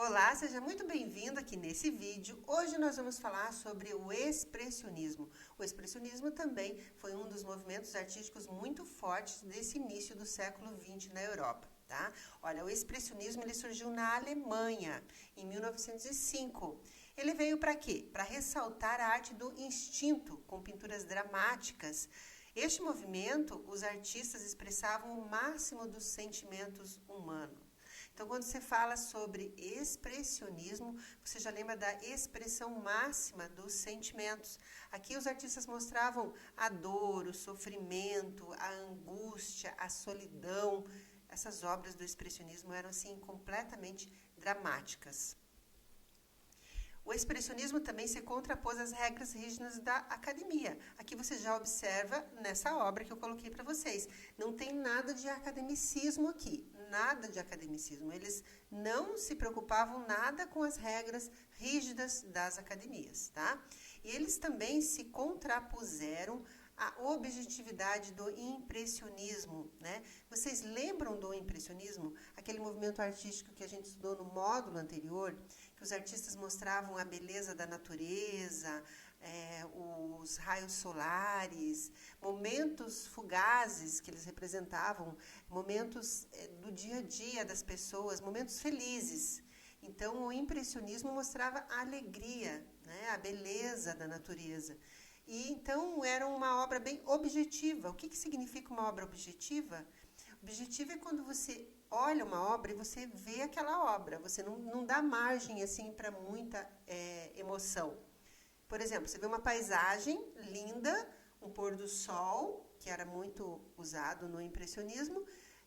Olá, seja muito bem-vindo aqui nesse vídeo. Hoje nós vamos falar sobre o expressionismo. O expressionismo também foi um dos movimentos artísticos muito fortes desse início do século XX na Europa, tá? Olha, o expressionismo ele surgiu na Alemanha em 1905. Ele veio para quê? Para ressaltar a arte do instinto, com pinturas dramáticas. Este movimento, os artistas expressavam o máximo dos sentimentos humanos. Então, quando você fala sobre expressionismo, você já lembra da expressão máxima dos sentimentos. Aqui os artistas mostravam a dor, o sofrimento, a angústia, a solidão. Essas obras do expressionismo eram, assim, completamente dramáticas. O expressionismo também se contrapôs às regras rígidas da academia. Aqui você já observa nessa obra que eu coloquei para vocês. Não tem nada de academicismo aqui, nada de academicismo. Eles não se preocupavam nada com as regras rígidas das academias, tá? E eles também se contrapuseram à objetividade do impressionismo, né? Vocês lembram do impressionismo? Aquele movimento artístico que a gente estudou no módulo anterior, que os artistas mostravam a beleza da natureza, os raios solares, momentos fugazes que eles representavam, momentos do dia a dia das pessoas, momentos felizes. Então, o impressionismo mostrava a alegria, né, a beleza da natureza. E então era uma obra bem objetiva. O que significa uma obra objetiva? Objetivo é quando você olha uma obra e você vê aquela obra. Você não dá margem assim para muita emoção. Por exemplo, você vê uma paisagem linda, um pôr do sol, que era muito usado no impressionismo,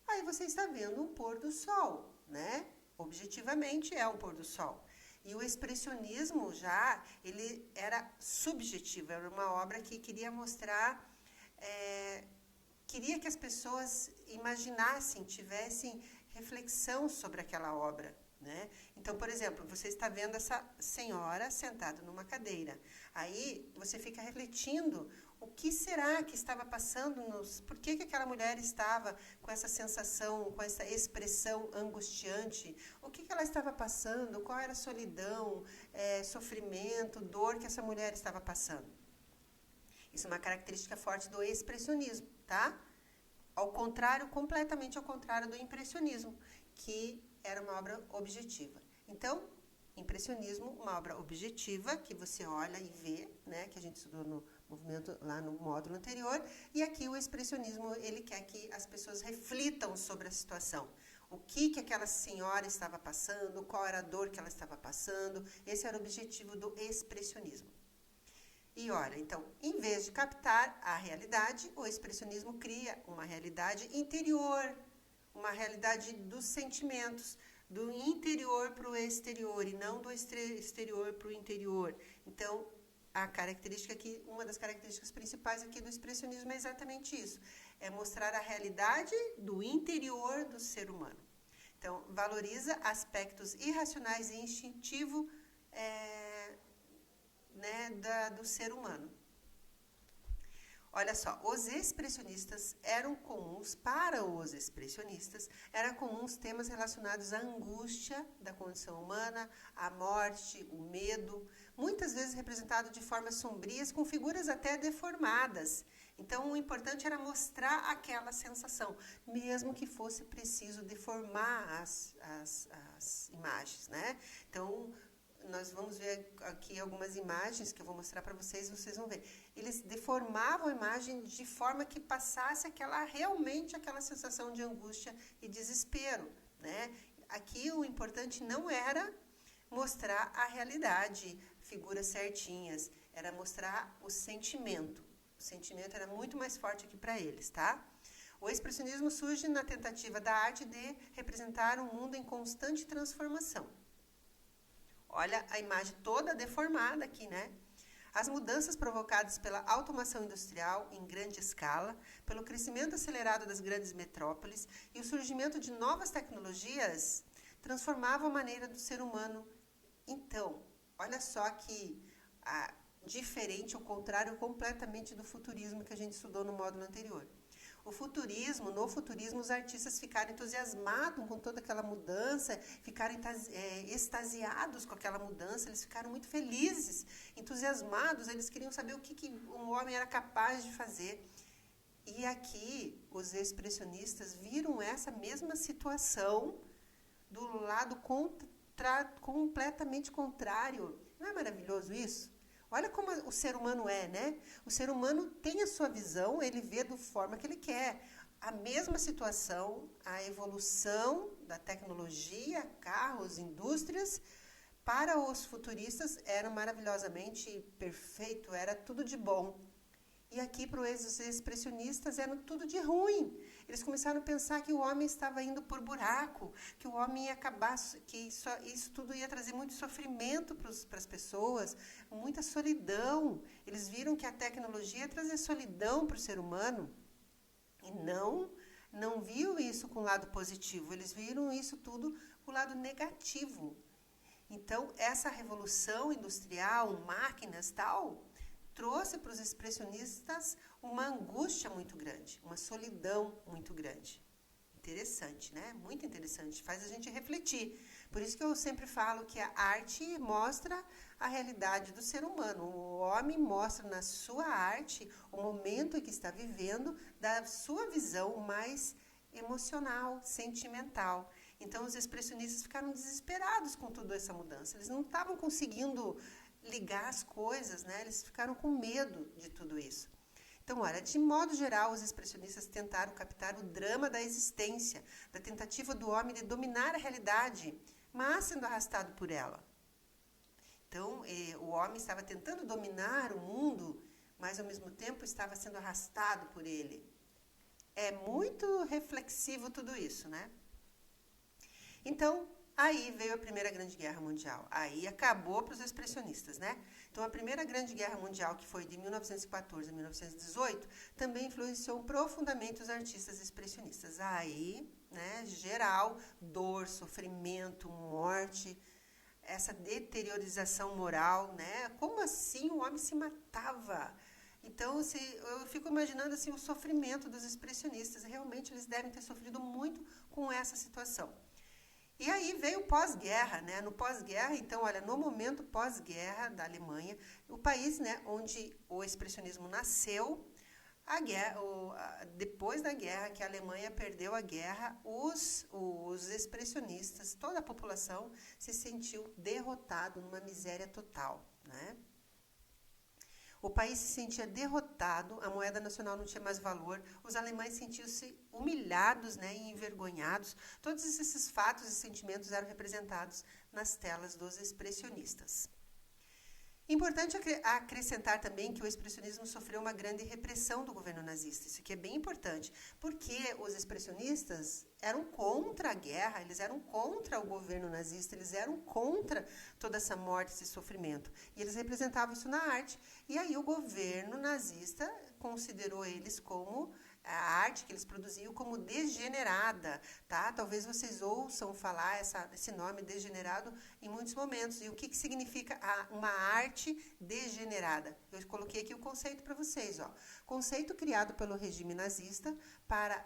aí você está vendo um pôr do sol, né? Objetivamente é um pôr do sol. E o expressionismo já, ele era subjetivo, era uma obra que queria mostrar, queria que as pessoas imaginassem, tivessem reflexão sobre aquela obra, né? Então, por exemplo, você está vendo essa senhora sentada numa cadeira. Aí você fica refletindo o que será que estava passando por que aquela mulher estava com essa sensação, com essa expressão angustiante? O que ela estava passando? Qual era a solidão, sofrimento, dor que essa mulher estava passando? Isso é uma característica forte do expressionismo, tá? Ao contrário, completamente ao contrário do impressionismo, que era uma obra objetiva. Então, impressionismo, uma obra objetiva, que você olha e vê, né, que a gente estudou no movimento lá no módulo anterior, e aqui o expressionismo, ele quer que as pessoas reflitam sobre a situação. O que aquela senhora estava passando, qual era a dor que ela estava passando, esse era o objetivo do expressionismo. E olha, então, em vez de captar a realidade, o expressionismo cria uma realidade interior, uma realidade dos sentimentos, do interior para o exterior e não do exterior para o interior. Então, a característica aqui, uma das características principais aqui do expressionismo é exatamente isso, é mostrar a realidade do interior do ser humano. Então, valoriza aspectos irracionais e instintivos do ser humano. Olha só, os expressionistas eram comuns, para os expressionistas, eram comuns temas relacionados à angústia da condição humana, à morte, o medo, muitas vezes representado de formas sombrias, com figuras até deformadas. Então, o importante era mostrar aquela sensação, mesmo que fosse preciso deformar as imagens, né? Então, nós vamos ver aqui algumas imagens que eu vou mostrar para vocês, vocês vão ver. Eles deformavam a imagem de forma que passasse realmente aquela sensação de angústia e desespero, né? Aqui o importante não era mostrar a realidade, figuras certinhas, era mostrar o sentimento. O sentimento era muito mais forte aqui para eles, tá? O expressionismo surge na tentativa da arte de representar um mundo em constante transformação. Olha a imagem toda deformada aqui, né? As mudanças provocadas pela automação industrial em grande escala, pelo crescimento acelerado das grandes metrópoles e o surgimento de novas tecnologias transformavam a maneira do ser humano. Então, olha só que diferente, ao contrário completamente do futurismo que a gente estudou no módulo anterior. No futurismo, os artistas ficaram entusiasmados com toda aquela mudança, ficaram extasiados com aquela mudança, eles ficaram muito felizes, entusiasmados, eles queriam saber o que um homem era capaz de fazer. E aqui, os expressionistas viram essa mesma situação do lado completamente contrário. Não é maravilhoso isso? Olha como o ser humano é, né? O ser humano tem a sua visão, ele vê da forma que ele quer. A mesma situação, a evolução da tecnologia, carros, indústrias, para os futuristas era maravilhosamente perfeito, era tudo de bom. E aqui para os expressionistas era tudo de ruim. Eles começaram a pensar que o homem estava indo por buraco, que o homem ia acabar, que isso tudo ia trazer muito sofrimento para as pessoas, muita solidão. Eles viram que a tecnologia ia trazer solidão para o ser humano e não viam isso com o lado positivo. Eles viram isso tudo com o lado negativo. Então, essa revolução industrial, máquinas, tal, trouxe para os expressionistas uma angústia muito grande, uma solidão muito grande. Interessante, né? Muito interessante, faz a gente refletir. Por isso que eu sempre falo que a arte mostra a realidade do ser humano. O homem mostra na sua arte o momento em que está vivendo, da sua visão mais emocional, sentimental. Então, os expressionistas ficaram desesperados com toda essa mudança. Eles não estavam conseguindo ligar as coisas, né? Eles ficaram com medo de tudo isso. Então, olha, de modo geral, os expressionistas tentaram captar o drama da existência, da tentativa do homem de dominar a realidade, mas sendo arrastado por ela. Então, o homem estava tentando dominar o mundo, mas ao mesmo tempo estava sendo arrastado por ele. É muito reflexivo tudo isso, né? Então, aí veio a Primeira Grande Guerra Mundial. Aí acabou para os expressionistas, né? Então, a Primeira Grande Guerra Mundial, que foi de 1914 a 1918, também influenciou profundamente os artistas expressionistas. Aí, né, geral, dor, sofrimento, morte, essa deteriorização moral, né? Como assim o homem se matava? Então, eu fico imaginando assim, o sofrimento dos expressionistas. Realmente, eles devem ter sofrido muito com essa situação. E aí veio o pós-guerra, né? No pós-guerra, então, olha, no momento pós-guerra da Alemanha, o país, né, onde o expressionismo nasceu, depois da guerra, que a Alemanha perdeu a guerra, os expressionistas, toda a população se sentiu derrotado numa miséria total, né? O país se sentia derrotado, a moeda nacional não tinha mais valor, os alemães sentiam-se humilhados, né, e envergonhados. Todos esses fatos e sentimentos eram representados nas telas dos expressionistas. Importante acrescentar também que o expressionismo sofreu uma grande repressão do governo nazista. Isso aqui é bem importante, porque os expressionistas eram contra a guerra, eles eram contra o governo nazista, eles eram contra toda essa morte, esse sofrimento. E eles representavam isso na arte. E aí o governo nazista considerou eles como a arte que eles produziam como degenerada, tá? Talvez vocês ouçam falar esse nome degenerado em muitos momentos. E o que significa uma arte degenerada? Eu coloquei aqui o conceito para vocês, ó. Conceito criado pelo regime nazista para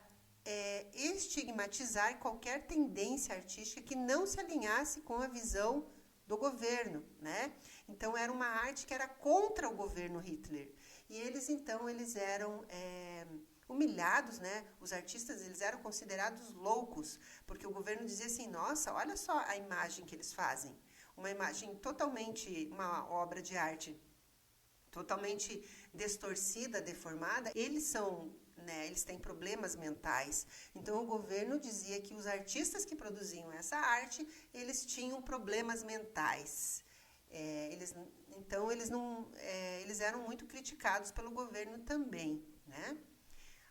estigmatizar qualquer tendência artística que não se alinhasse com a visão do governo, né? Então, era uma arte que era contra o governo Hitler. E eles, então, eles eram humilhados, né? Os artistas, eles eram considerados loucos, porque o governo dizia assim, nossa, olha só a imagem que eles fazem. Uma imagem totalmente, uma obra de arte totalmente distorcida, deformada. Eles têm problemas mentais. Então, o governo dizia que os artistas que produziam essa arte, eles tinham problemas mentais. Eles eram muito criticados pelo governo também, né?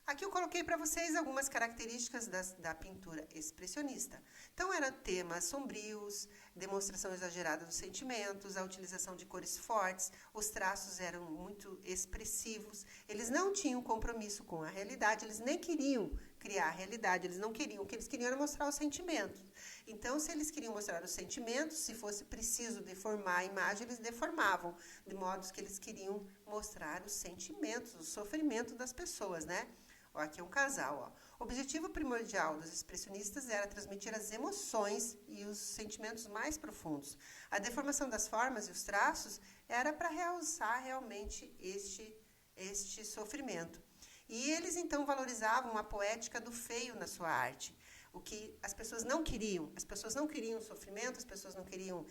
Aqui eu coloquei para vocês algumas características da pintura expressionista. Então, eram temas sombrios, demonstração exagerada dos sentimentos, a utilização de cores fortes, os traços eram muito expressivos, eles não tinham compromisso com a realidade, eles nem queriam criar a realidade, eles não queriam, o que eles queriam era mostrar os sentimentos. Então, se eles queriam mostrar os sentimentos, se fosse preciso deformar a imagem, eles deformavam, de modo que eles queriam mostrar os sentimentos, o sofrimento das pessoas, né? Ó, aqui é um casal, ó. O objetivo primordial dos expressionistas era transmitir as emoções e os sentimentos mais profundos. A deformação das formas e os traços era para realçar realmente este sofrimento. E eles então valorizavam a poética do feio na sua arte. O que as pessoas não queriam. As pessoas não queriam sofrimento, as pessoas não queriam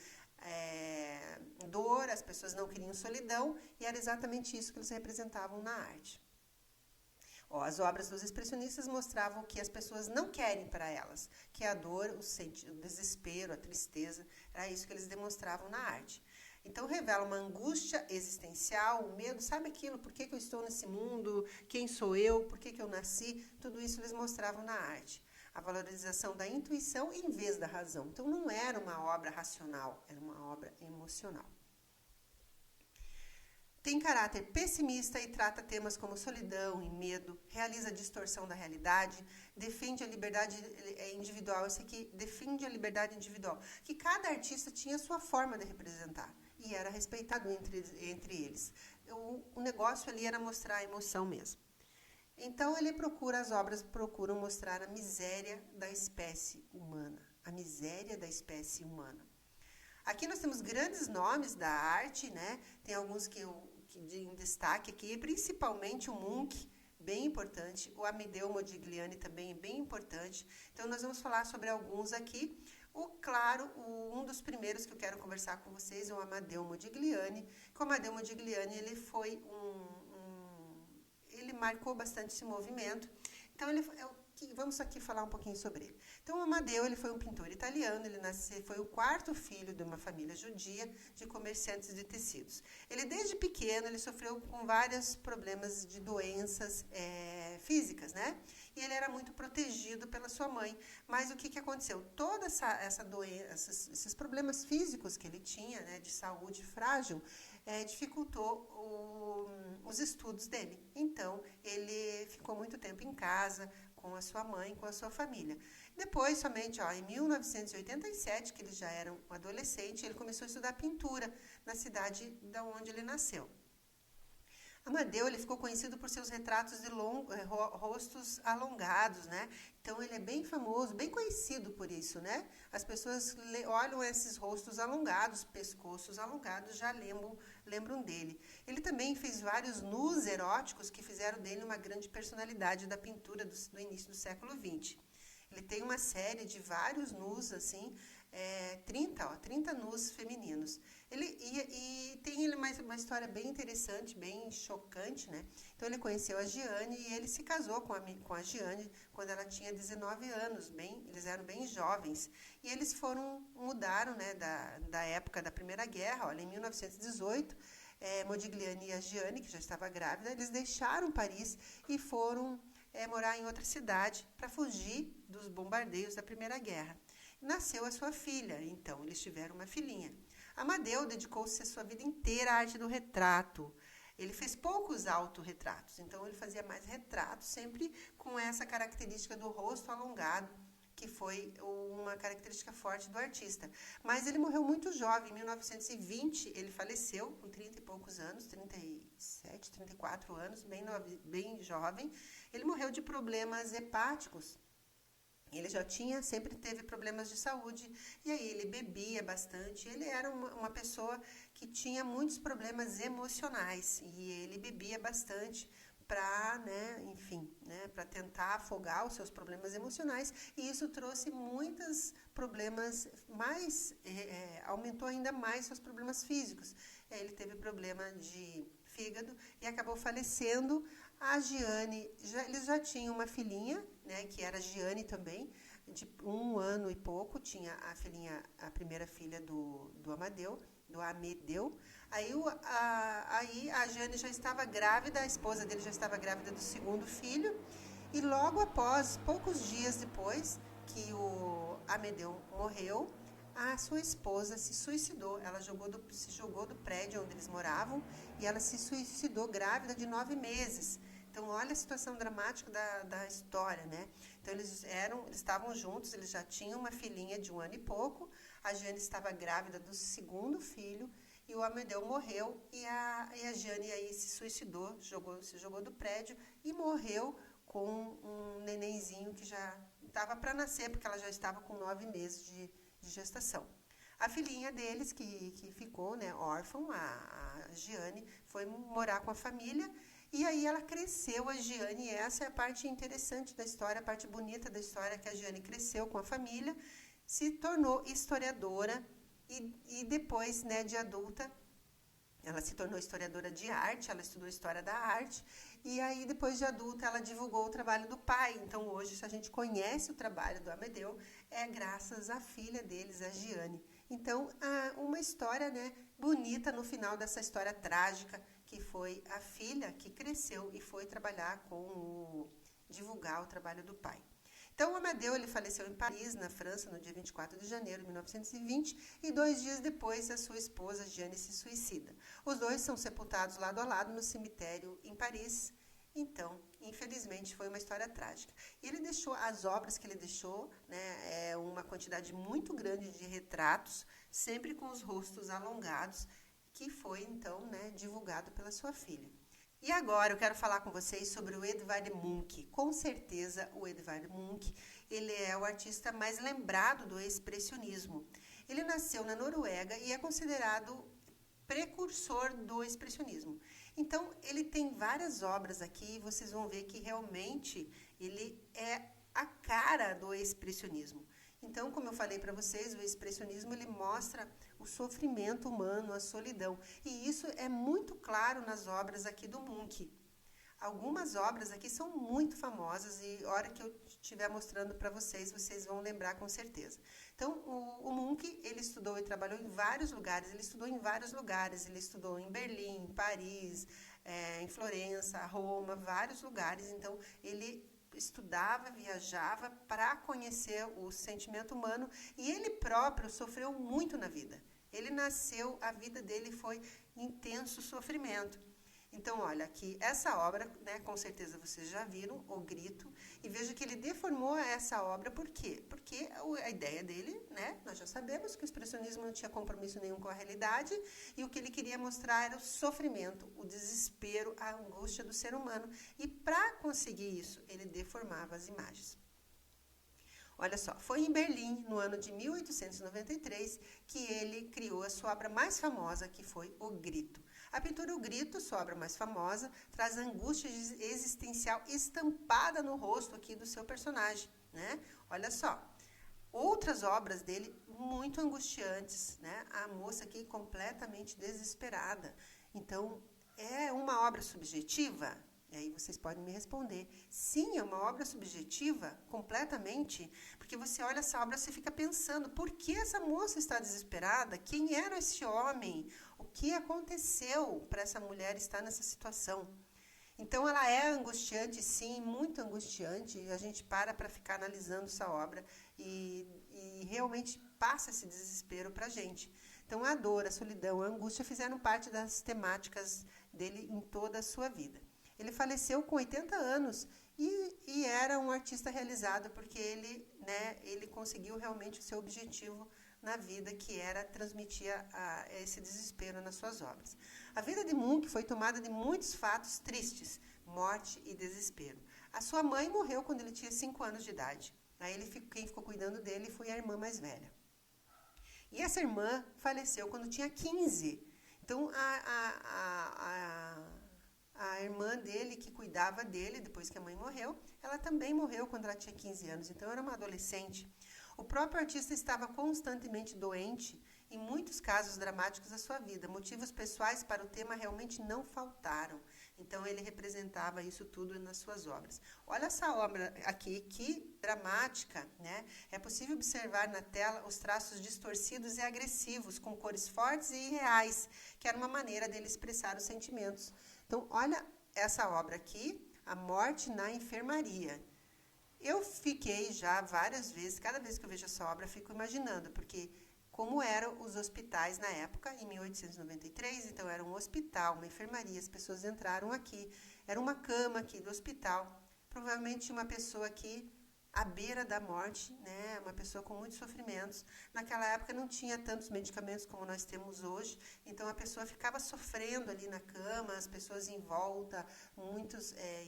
dor, as pessoas não queriam solidão, e era exatamente isso que eles representavam na arte. Ó, as obras dos expressionistas mostravam o que as pessoas não querem para elas, que é a dor, o desespero, a tristeza, era isso que eles demonstravam na arte. Então revela uma angústia existencial, um medo, sabe aquilo, por que eu estou nesse mundo, quem sou eu, por que eu nasci, tudo isso eles mostravam na arte. A valorização da intuição em vez da razão. Então não era uma obra racional, era uma obra emocional. Tem caráter pessimista e trata temas como solidão e medo, realiza a distorção da realidade, defende a liberdade individual. Esse aqui defende a liberdade individual, que cada artista tinha sua forma de representar e era respeitado entre eles. O negócio ali era mostrar a emoção mesmo. Então as obras procuram mostrar a miséria da espécie humana, a miséria da espécie humana. Aqui nós temos grandes nomes da arte, né? Tem alguns que em destaque aqui, principalmente o Munch, bem importante, o Amedeo Modigliani também é bem importante. Então nós vamos falar sobre alguns aqui. Um dos primeiros que eu quero conversar com vocês é o Amedeo Modigliani. O Amedeo Modigliani, ele foi ele marcou bastante esse movimento. Então vamos aqui falar um pouquinho sobre ele. Então, o Amedeo, ele foi um pintor italiano, foi o quarto filho de uma família judia de comerciantes de tecidos. Ele, desde pequeno, ele sofreu com vários problemas de doenças físicas, né? E ele era muito protegido pela sua mãe. Mas o que aconteceu? Toda essa doença, esses problemas físicos que ele tinha, né, de saúde frágil, dificultou os estudos dele. Então, ele ficou muito tempo em casa, com a sua mãe, com a sua família. Depois, somente em 1987, que ele já era um adolescente, ele começou a estudar pintura na cidade de onde ele nasceu. Amedeo, ele ficou conhecido por seus retratos de rostos alongados, né? Então, ele é bem famoso, bem conhecido por isso, né? As pessoas olham esses rostos alongados, pescoços alongados, já lembram dele. Ele também fez vários nus eróticos que fizeram dele uma grande personalidade da pintura do início do século XX. Ele tem uma série de vários nus, assim, 30 nus femininos. Tem uma história bem interessante, bem chocante, né? Então, ele conheceu a Gianni e ele se casou com a Gianni quando ela tinha 19 anos. Eles eram bem jovens. E eles mudaram, né, da época da Primeira Guerra. Olha, em 1918, Modigliani e a Gianni, que já estava grávida, eles deixaram Paris e foram morar em outra cidade para fugir dos bombardeios da Primeira Guerra. Nasceu a sua filha, então eles tiveram uma filhinha. Amedeo dedicou-se a sua vida inteira à arte do retrato. Ele fez poucos autorretratos, então ele fazia mais retratos, sempre com essa característica do rosto alongado, que foi uma característica forte do artista. Mas ele morreu muito jovem, em 1920, ele faleceu com 30 e poucos anos, 37, 34 anos, bem jovem. Ele morreu de problemas hepáticos. Ele sempre teve problemas de saúde, e aí ele bebia bastante. Ele era uma pessoa que tinha muitos problemas emocionais, e ele bebia bastante para, para tentar afogar os seus problemas emocionais, e isso trouxe muitos problemas aumentou ainda mais seus problemas físicos. Ele teve problema de fígado e acabou falecendo. A Gianni, eles já tinham uma filhinha, né, que era Gianni também, de 1 ano e pouco, tinha a primeira filha do Amedeo. Aí a Gianni já estava grávida, a esposa dele já estava grávida do segundo filho, e logo após, poucos dias depois que o Amedeo morreu, a sua esposa se suicidou. Ela se jogou do prédio onde eles moravam e ela se suicidou grávida de 9 meses. Então, olha a situação dramática da história, né? Então, eles estavam juntos, eles já tinham uma filhinha de 1 ano e pouco, a Gianni estava grávida do segundo filho, e o Amedeo morreu, e a Gianni aí se suicidou, se jogou do prédio e morreu com um nenenzinho que já estava para nascer, porque ela já estava com 9 meses de gestação. A filhinha deles, que ficou, né, órfã, a Giane, foi morar com a família. E aí ela cresceu, a Giane, e essa é a parte interessante da história, a parte bonita da história, que a Giane cresceu com a família, se tornou historiadora e depois, né, de adulta, ela se tornou historiadora de arte, ela estudou história da arte, e aí depois de adulta ela divulgou o trabalho do pai. Então hoje, se a gente conhece o trabalho do Amedeo, é graças à filha deles, a Giane. Então, uma história, né, bonita no final dessa história trágica, que foi a filha que cresceu e foi trabalhar divulgar o trabalho do pai. Então, o Amedeo, ele faleceu em Paris, na França, no dia 24 de janeiro de 1920, e 2 dias depois a sua esposa, Giane, se suicida. Os dois são sepultados lado a lado no cemitério em Paris. Então, infelizmente, foi uma história trágica. E ele deixou, as obras que ele deixou, né, uma quantidade muito grande de retratos, sempre com os rostos alongados, que foi, então, né, divulgado pela sua filha. E agora eu quero falar com vocês sobre o Edvard Munch. Com certeza, o Edvard Munch, ele é o artista mais lembrado do expressionismo. Ele nasceu na Noruega e é considerado precursor do expressionismo. Então, ele tem várias obras aqui e vocês vão ver que realmente ele é a cara do expressionismo. Então, como eu falei para vocês, o expressionismo ele mostra o sofrimento humano, a solidão. E isso é muito claro nas obras aqui do Munch. Algumas obras aqui são muito famosas e a hora que eu estiver mostrando para vocês, vocês vão lembrar com certeza. Então, o Munch, ele estudou e trabalhou em vários lugares. Ele estudou em vários lugares. Ele estudou em Berlim, em Paris, em Florença, Roma, vários lugares. Então, ele estudava, viajava para conhecer o sentimento humano e ele próprio sofreu muito na vida. Ele nasceu, a vida dele foi intenso sofrimento. Então, olha, aqui, essa obra, né, com certeza vocês já viram, O Grito, e veja que ele deformou essa obra, por quê? Porque a ideia dele, né, nós já sabemos que o expressionismo não tinha compromisso nenhum com a realidade, e o que ele queria mostrar era o sofrimento, o desespero, a angústia do ser humano, e para conseguir isso, ele deformava as imagens. Olha só, foi em Berlim, no ano de 1893, que ele criou a sua obra mais famosa, que foi O Grito. A pintura O Grito, sua obra mais famosa, traz a angústia existencial estampada no rosto aqui do seu personagem, né? Olha só, outras obras dele muito angustiantes, né? A moça aqui completamente desesperada. Então, é uma obra subjetiva? E aí vocês podem me responder. Sim, é uma obra subjetiva, completamente, porque você olha essa obra e você fica pensando, por que essa moça está desesperada? Quem era esse homem? O que aconteceu para essa mulher estar nessa situação? Então, ela é angustiante, sim, muito angustiante, e a gente para ficar analisando essa obra e realmente passa esse desespero para a gente. Então, a dor, a solidão, a angústia fizeram parte das temáticas dele em toda a sua vida. Ele faleceu com 80 anos e era um artista realizado porque ele conseguiu realmente o seu objetivo na vida, que era transmitir esse desespero nas suas obras. A vida de Munch foi tomada de muitos fatos tristes, morte e desespero. A sua mãe morreu quando ele tinha 5 anos de idade. Aí quem ficou cuidando dele foi a irmã mais velha. E essa irmã faleceu quando tinha 15. Então, a irmã dele, que cuidava dele depois que a mãe morreu, ela também morreu quando ela tinha 15 anos, então era uma adolescente. O próprio artista estava constantemente doente, em muitos casos dramáticos da sua vida. Motivos pessoais para o tema realmente não faltaram. Então, ele representava isso tudo nas suas obras. Olha essa obra aqui, que dramática, né? É possível observar na tela os traços distorcidos e agressivos, com cores fortes e irreais, que era uma maneira dele expressar os sentimentos. Então, olha essa obra aqui, A Morte na Enfermaria. Eu fiquei já várias vezes, cada vez que eu vejo essa obra, fico imaginando, porque como eram os hospitais na época, em 1893, então era um hospital, uma enfermaria, as pessoas entraram aqui, era uma cama aqui do hospital, provavelmente uma pessoa aqui à beira da morte, né? Uma pessoa com muitos sofrimentos. Naquela época não tinha tantos medicamentos como nós temos hoje, então a pessoa ficava sofrendo ali na cama, as pessoas em volta,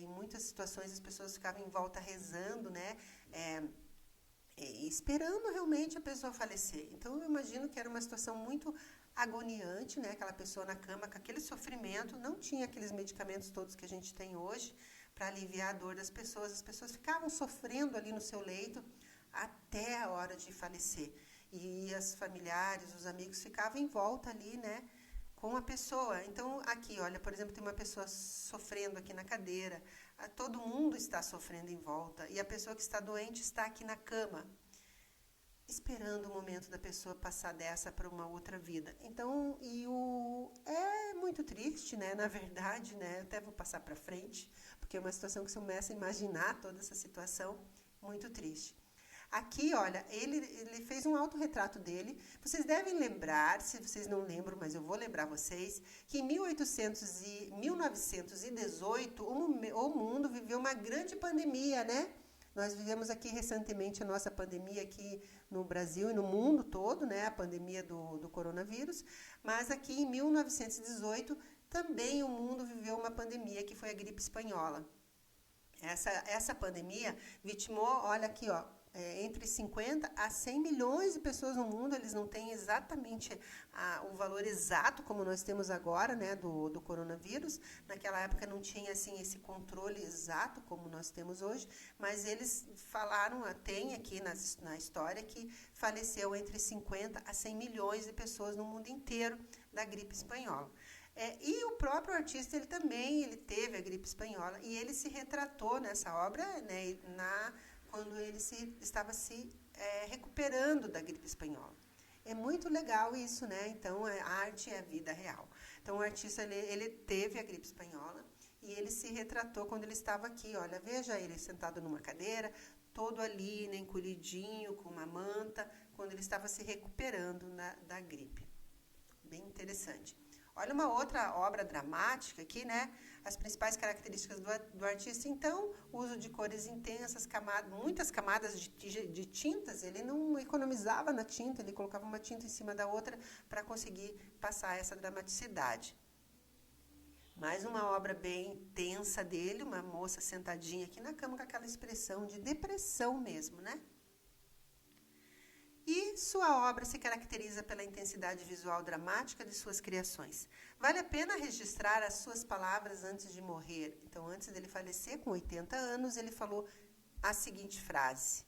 em muitas situações as pessoas ficavam em volta rezando, né? Esperando realmente a pessoa falecer. Então eu imagino que era uma situação muito agoniante, né? Aquela pessoa na cama com aquele sofrimento, não tinha aqueles medicamentos todos que a gente tem hoje para aliviar a dor das pessoas. As pessoas ficavam sofrendo ali no seu leito até a hora de falecer. E os familiares, os amigos ficavam em volta ali, né? Com a pessoa. Então, aqui, olha, por exemplo, tem uma pessoa sofrendo aqui na cadeira. Todo mundo está sofrendo em volta. E a pessoa que está doente está aqui na cama, esperando o momento da pessoa passar dessa para uma outra vida. Então, é muito triste, né? Na verdade, né? Eu até vou passar para frente, porque é uma situação que você começa a imaginar toda essa situação, muito triste. Aqui, olha, ele fez um autorretrato dele. Vocês devem lembrar, se vocês não lembram, mas eu vou lembrar vocês, que em 1918 o mundo viveu uma grande pandemia, né? Nós vivemos aqui recentemente a nossa pandemia aqui no Brasil e no mundo todo, né? A pandemia do coronavírus. Mas aqui em 1918 também o mundo viveu uma pandemia, que foi a gripe espanhola. Essa pandemia vitimou, olha aqui, ó, entre 50 a 100 milhões de pessoas no mundo. Eles não têm exatamente o valor exato como nós temos agora, né, do coronavírus. Naquela época não tinha assim esse controle exato como nós temos hoje, mas eles falaram, tem aqui na história, que faleceu entre 50 a 100 milhões de pessoas no mundo inteiro da gripe espanhola. E o próprio artista, ele teve a gripe espanhola, e ele se retratou nessa obra, né, quando ele estava se recuperando da gripe espanhola. É muito legal isso, né? Então, a arte é a vida real. Então, o artista, ele teve a gripe espanhola e ele se retratou quando ele estava aqui. Olha, veja ele sentado numa cadeira, todo ali, né, encolhidinho, com uma manta, quando ele estava se recuperando da gripe. Bem interessante. Olha uma outra obra dramática aqui, né? As principais características do artista, então, o uso de cores intensas, muitas camadas de tintas. Ele não economizava na tinta, ele colocava uma tinta em cima da outra para conseguir passar essa dramaticidade. Mais uma obra bem tensa dele, uma moça sentadinha aqui na cama com aquela expressão de depressão mesmo, né? E sua obra se caracteriza pela intensidade visual dramática de suas criações. Vale a pena registrar as suas palavras antes de morrer. Então, antes dele falecer, com 80 anos, ele falou a seguinte frase: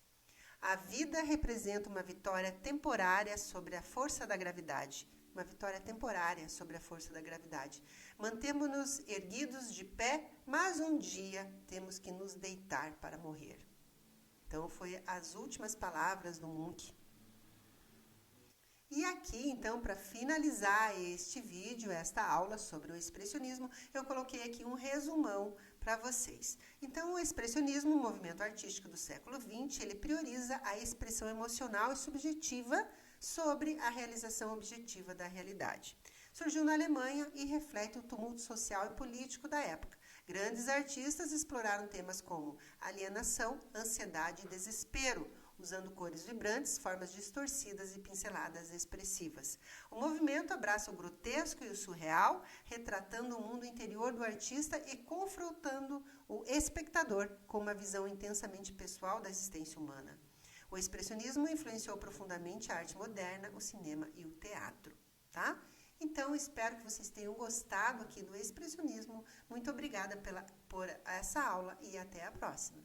a vida representa uma vitória temporária sobre a força da gravidade. Uma vitória temporária sobre a força da gravidade. Mantemo-nos erguidos de pé, mas um dia temos que nos deitar para morrer. Então, foi as últimas palavras do Munch. E aqui, então, para finalizar este vídeo, esta aula sobre o expressionismo, eu coloquei aqui um resumão para vocês. Então, o expressionismo, um movimento artístico do século XX, ele prioriza a expressão emocional e subjetiva sobre a realização objetiva da realidade. Surgiu na Alemanha e reflete o tumulto social e político da época. Grandes artistas exploraram temas como alienação, ansiedade e desespero, usando cores vibrantes, formas distorcidas e pinceladas expressivas. O movimento abraça o grotesco e o surreal, retratando o mundo interior do artista e confrontando o espectador com uma visão intensamente pessoal da existência humana. O expressionismo influenciou profundamente a arte moderna, o cinema e o teatro, tá? Então, espero que vocês tenham gostado aqui do expressionismo. Muito obrigada por essa aula e até a próxima.